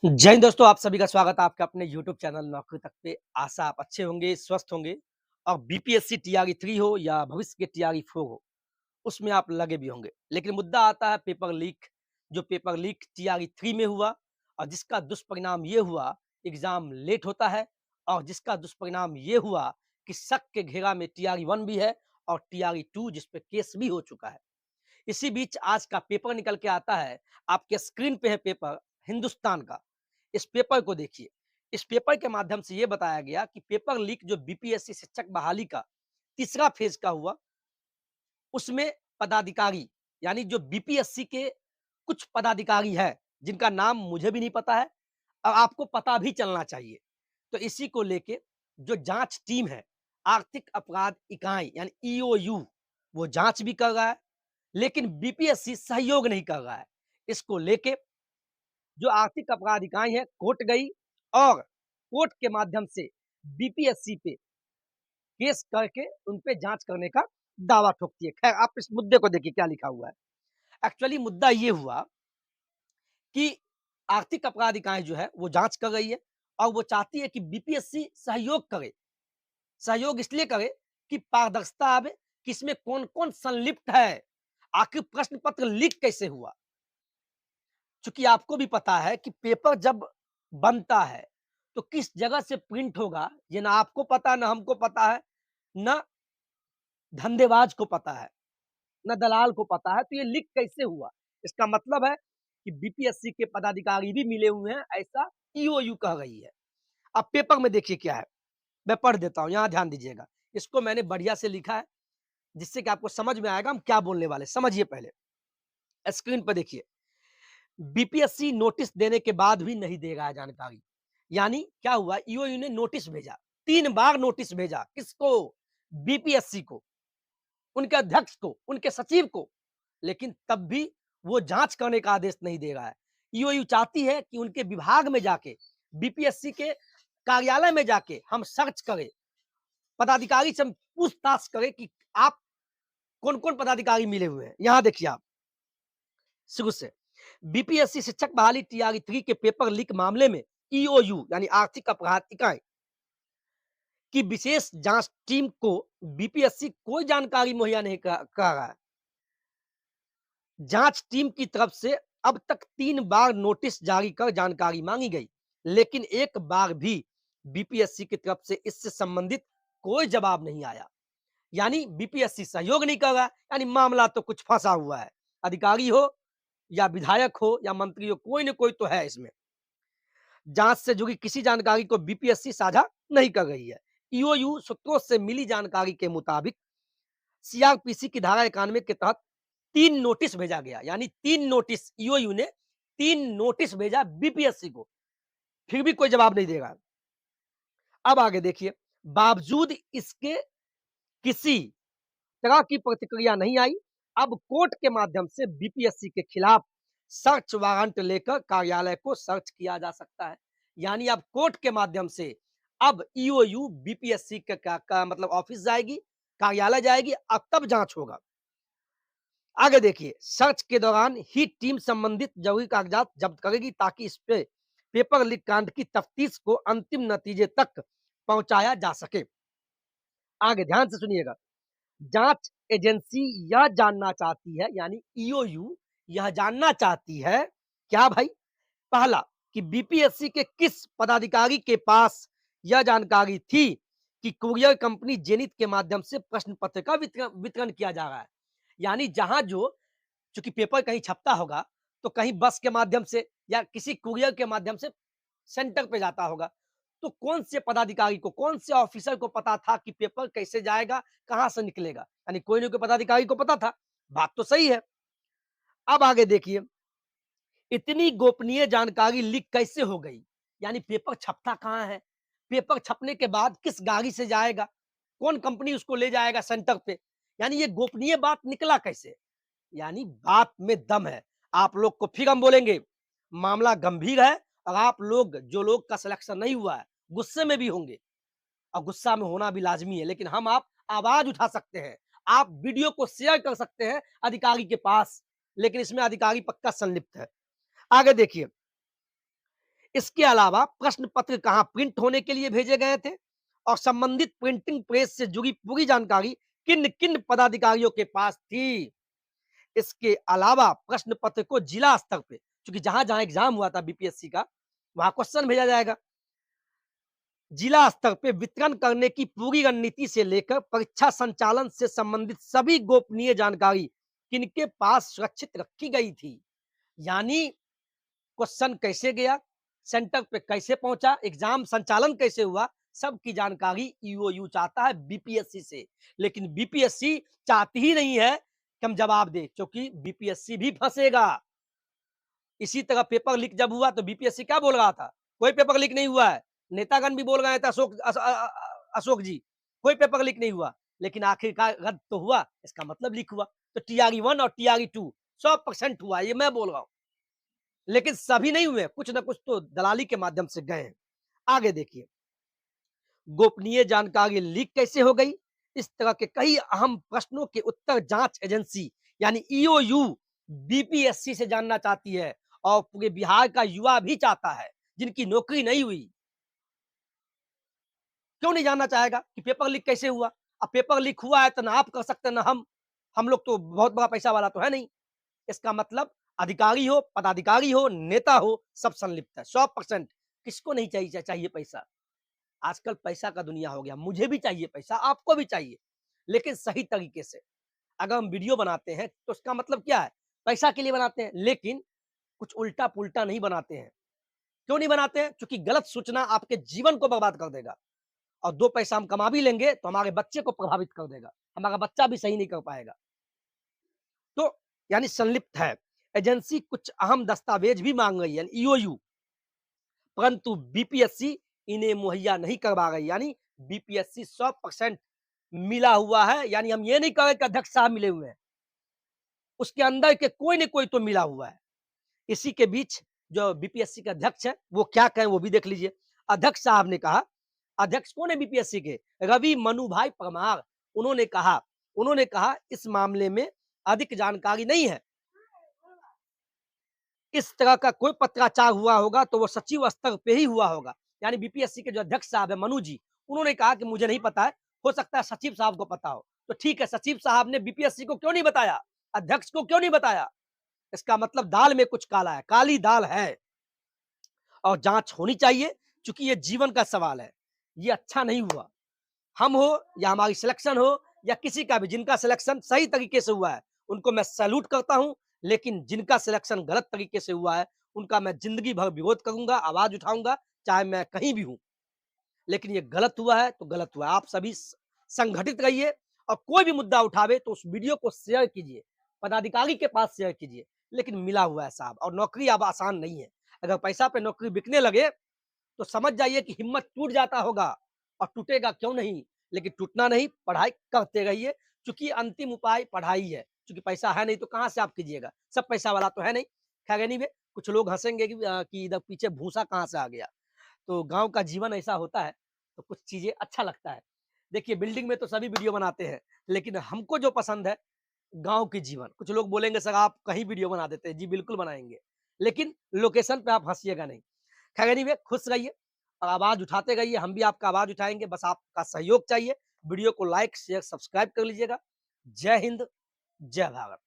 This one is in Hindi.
जय हिंद दोस्तों, आप सभी का स्वागत है आपके अपने यूट्यूब चैनल नौकरी तक पे। आशा आप अच्छे होंगे, स्वस्थ होंगे और बीपीएससी टीआरई 3 हो या भविष्य के टीआरई 4 हो, उसमें आप लगे भी होंगे। लेकिन मुद्दा आता है पेपर लीक, जो पेपर लीक टीआरई 3 में हुआ और जिसका दुष्परिणाम ये हुआ, एग्ज़ाम लेट होता है और जिसका दुष्परिणाम ये हुआ कि शक के घेरा में टीआरई 1 भी है और टीआरई 2 जिस पे केस भी हो चुका है। इसी बीच आज का पेपर निकल के आता है, आपके स्क्रीन पे है पेपर हिंदुस्तान का। इस पेपर को देखिए। इस पेपर के माध्यम से ये बताया गया कि पेपर लीक जो बीपीएससी शिक्षक बहाली का तीसरा फेज का हुआ, उसमें पदाधिकारी यानी जो बीपीएससी के कुछ पदाधिकारी हैं, जिनका नाम मुझे भी नहीं पता है और आपको पता भी चलना चाहिए। तो इसी को लेके जो जांच टीम है, आर्थिक अपराध इकाई यानी ईओयू, वो जांच भी कर रहा है, लेकिन बीपीएससी सहयोग नहीं कर रहा है। इसको लेके जो आर्थिक अपराध इकाई है कोर्ट गई और कोर्ट के माध्यम से बीपीएससी पे केस करके उन पे जांच करने का दावा ठोकती है। खैर, आप इस मुद्दे को देखिए क्या लिखा हुआ है। एक्चुअली मुद्दा ये हुआ कि आर्थिक अपराध इकाई जो है वो जांच कर रही है और वो चाहती है कि बीपीएससी सहयोग करे। सहयोग इसलिए करे कि पारदर्शिता आवे कि इसमें कौन-कौन संलिप्त है। आखिर प्रश्न पत्र लीक कैसे हुआ? चूंकि आपको भी पता है कि पेपर जब बनता है तो किस जगह से प्रिंट होगा, ये ना आपको पता है, ना हमको पता है, ना धंधेबाज को पता है, ना दलाल को पता है। तो ये लीक कैसे हुआ? इसका मतलब है कि बीपीएससी के पदाधिकारी भी मिले हुए हैं, ऐसा ईओयू कह रही है। अब पेपर में देखिए क्या है, मैं पढ़ देता हूँ, यहाँ ध्यान दीजिएगा। इसको मैंने बढ़िया से लिखा है, जिससे कि आपको समझ में आएगा हम क्या बोलने वाले। समझिए पहले, स्क्रीन पर देखिए। बीपीएससी नोटिस देने के बाद भी नहीं दे रहा है जानकारी। यानी क्या हुआ, ईओयू ने नोटिस भेजा, 3 बार नोटिस भेजा। किसको? बीपीएससी को, उनके अध्यक्ष को, उनके सचिव को, लेकिन तब भी वो जांच करने का आदेश नहीं दे रहा है। ईओयू चाहती है कि उनके विभाग में जाके, बीपीएससी के कार्यालय में जाके हम सर्च करें, पदाधिकारी से हम पूछताछ करें कि आप कौन-कौन पदाधिकारी मिले हुए हैं। यहां देखिए आप शुरू से बीपीएससी शिक्षक बहाली टीआरई 3 के पेपर लीक मामले में ईओयू यानी आर्थिक अपराध इकाई की विशेष जांच टीम को बीपीएससी कोई जानकारी मुहैया नहीं कर रहा है। जांच टीम की तरफ से अब तक 3 बार नोटिस जारी कर जानकारी मांगी गई, लेकिन एक बार भी बीपीएससी की तरफ से इससे संबंधित कोई जवाब नहीं आया। यानी बीपीएससी सहयोग नहीं कर रहा, यानी मामला तो कुछ फंसा हुआ है। अधिकारी हो या विधायक हो या मंत्री हो, कोई ना कोई तो है इसमें। जांच से जुड़ी किसी जानकारी को बीपीएससी साझा नहीं कर रही है। ईओयू सूत्रों से मिली जानकारी के मुताबिक सीआरपीसी की धारा 91 के तहत 3 नोटिस भेजा गया, यानी 3 नोटिस ईओयू ने 3 नोटिस भेजा बीपीएससी को, फिर भी कोई जवाब नहीं देगा। अब आगे देखिए, बावजूद इसके किसी तरह की प्रतिक्रिया नहीं आई। अब कोर्ट के माध्यम से बीपीएससी के खिलाफ सर्च वारंट लेकर कार्यालय को सर्च किया जा सकता है। यानी अब कोर्ट के माध्यम से अब ईओयू बीपीएससी का मतलब ऑफिस जाएगी, कार्यालय जाएगी, अब तब जांच होगा। आगे देखिए, सर्च के दौरान ही टीम संबंधित जरूरी कागजात जब्त करेगी ताकि इस पे पेपर लीक कांड की तफ्तीश को अंतिम नतीजे तक पहुंचाया जा सके। आगे ध्यान से सुनिएगा। जांच एजेंसी यह जानना चाहती है, यानी ईओयू यह जानना चाहती है, क्या भाई? पहला, कि बीपीएससी के किस पदाधिकारी के पास यह जानकारी थी कि कुरियर कंपनी जेनिथ के माध्यम से प्रश्न पत्र का वितरण वितरण किया जा रहा है। यानी जहां जो, चूंकि पेपर कहीं छपता होगा तो कहीं बस के माध्यम से या किसी कुरियर के माध्यम से सेंटर पे जाता होगा। तो कौन से पदाधिकारी को, कौन से ऑफिसर को पता था कि पेपर कैसे जाएगा, कहां से निकलेगा? यानी कोई ना कोई पदाधिकारी को पता था। बात तो सही है। अब आगे देखिए, इतनी गोपनीय जानकारी लीक कैसे हो गई? यानी पेपर छपता कहां है? पेपर छपने के बाद किस गाड़ी से जाएगा? कौन कंपनी उसको ले जाएगा सेंटर पे? यानी ये गोपनीय बात निकला कैसे? यानी बात में दम है। आप लोग को फिर हम बोलेंगे, मामला गंभीर है और आप लोग, जो लोग का सिलेक्शन नहीं हुआ है, गुस्से में भी होंगे और गुस्सा में होना भी लाजमी है, लेकिन हम आप आवाज उठा सकते हैं। आप वीडियो को शेयर कर सकते हैं अधिकारी के पास, लेकिन इसमें अधिकारी पक्का संलिप्त है। आगे देखिए, इसके अलावा प्रश्न पत्र कहाँ प्रिंट होने के लिए भेजे गए थे और संबंधित प्रिंटिंग प्रेस से जुड़ी पूरी जानकारी किन किन पदाधिकारियों के पास थी। इसके अलावा प्रश्न पत्र को जिला स्तर पे, क्योंकि जहां जहां एग्जाम हुआ था बीपीएससी का, वहां क्वेश्चन भेजा जाएगा। जिला स्तर पे वितरण करने की पूरी रणनीति से लेकर परीक्षा संचालन से संबंधित सभी गोपनीय जानकारी किनके पास सुरक्षित रखी गई थी। यानी क्वेश्चन कैसे गया, सेंटर पे कैसे पहुंचा, एग्जाम संचालन कैसे हुआ, सबकी जानकारी ईओयू चाहता है बीपीएससी से। लेकिन बीपीएससी चाहती ही नहीं है कि हम जवाब दें, क्योंकि बीपीएससी भी फंसेगा। इसी तरह पेपर लीक जब हुआ तो बीपीएससी क्या बोल रहा था, कोई पेपर लीक नहीं हुआ है। नेतागण भी बोल रहे थे, अशोक जी कोई पेपर लीक नहीं हुआ, लेकिन आखिरकार रद्द तो हुआ। इसका मतलब लीक हुआ। तो टीआरई 1 और टीआरई 2 100% हुआ, ये मैं बोल रहा हूं। लेकिन सभी नहीं हुए, कुछ ना कुछ तो दलाली के माध्यम से गए हैं। आगे देखिए, गोपनीय जानकारी लीक कैसे हो गई। इस तरह के कई अहम प्रश्नों के उत्तर जांच एजेंसी यानी ईओयू बीपीएससी से जानना चाहती है, और पूरे बिहार का युवा भी चाहता है जिनकी नौकरी नहीं हुई। क्यों नहीं जानना चाहेगा कि पेपर लीक कैसे हुआ। अब पेपर लीक हुआ है तो ना आप कर सकते ना हम लोग तो बहुत बड़ा पैसा वाला तो है नहीं। इसका मतलब अधिकारी हो, पदाधिकारी हो, नेता हो, सब संलिप्त है 100%। किसको नहीं चाहिए पैसा। आजकल पैसा का दुनिया हो गया, मुझे भी चाहिए पैसा, आपको भी चाहिए, लेकिन सही तरीके से। अगर हम वीडियो बनाते हैं तो उसका मतलब क्या है, पैसा के लिए बनाते हैं, लेकिन कुछ उल्टा पुल्टा नहीं बनाते हैं। क्यों नहीं बनाते हैं, क्योंकि गलत सूचना आपके जीवन को बर्बाद कर देगा, और 2 पैसा हम कमा भी लेंगे तो हमारे बच्चे को प्रभावित कर देगा, हमारा बच्चा भी सही नहीं कर पाएगा। तो यानी संलिप्त है। एजेंसी कुछ अहम दस्तावेज भी मांग रही है ईओयू, परंतु बीपीएससी इन्हें मुहैया नहीं करवा रही। यानी बीपीएससी 100% मिला हुआ है। यानी हम ये नहीं कह रहे कि अध्यक्ष साहब मिले हुए हैं, उसके अंदर के कोई न कोई तो मिला हुआ है। इसी के बीच जो बीपीएससी के अध्यक्ष है वो क्या कहें वो भी देख लीजिए। अध्यक्ष साहब ने कहा, अध्यक्ष कौन है बीपीएससी के, रवि मनुभाई परमार। उन्होंने कहा इस मामले में अधिक जानकारी नहीं है। इस तरह का कोई पत्राचार हुआ होगा तो वो सचिव स्तर पे ही हुआ होगा। यानी बीपीएससी के जो अध्यक्ष साहब है मनु जी, उन्होंने कहा कि मुझे नहीं पता है, हो सकता है सचिव साहब को पता हो। तो ठीक है, सचिव साहब ने बीपीएससी को क्यों नहीं बताया, अध्यक्ष को क्यों नहीं बताया। इसका मतलब दाल में कुछ काला है, काली दाल है, और जांच होनी चाहिए, क्योंकि ये जीवन का सवाल है। ये अच्छा नहीं हुआ। हम हो या हमारी सिलेक्शन हो या किसी का भी, जिनका सिलेक्शन सही तरीके से हुआ है उनको मैं सैल्यूट करता हूं, लेकिन जिनका सिलेक्शन गलत तरीके से हुआ है उनका मैं जिंदगी भर विरोध करूंगा, आवाज उठाऊंगा, चाहे मैं कहीं भी हूं। लेकिन ये गलत हुआ है तो गलत हुआ है। आप सभी संगठित रहिए, और कोई भी मुद्दा उठावे तो उस वीडियो को शेयर कीजिए, पदाधिकारी के पास शेयर कीजिए। लेकिन मिला हुआ है साहब, और नौकरी अब आसान नहीं है। अगर पैसा पे नौकरी बिकने लगे तो समझ जाइए कि हिम्मत टूट जाता होगा, और टूटेगा क्यों नहीं। लेकिन टूटना नहीं, पढ़ाई करते रहिए, क्योंकि अंतिम उपाय पढ़ाई है। क्योंकि पैसा है नहीं तो कहाँ से आप कीजिएगा, सब पैसा वाला तो है नहीं। खैर एनीवे, कुछ लोग हंसेंगे कि इधर पीछे भूसा कहाँ से आ गया। तो गांव का जीवन ऐसा होता है, तो कुछ चीजें अच्छा लगता है। देखिए, बिल्डिंग में तो सभी वीडियो बनाते हैं, लेकिन हमको जो पसंद है गांव की जीवन। कुछ लोग बोलेंगे सर आप कहीं वीडियो बना देते हैं, जी बिल्कुल बनाएंगे, लेकिन लोकेशन पे आप हंसिएगा नहीं। खैर एनीवे, खुश रहिए और आवाज उठाते रहिए, हम भी आपका आवाज उठाएंगे, बस आपका सहयोग चाहिए। वीडियो को लाइक शेयर सब्सक्राइब कर लीजिएगा। जय हिंद, जय भारत।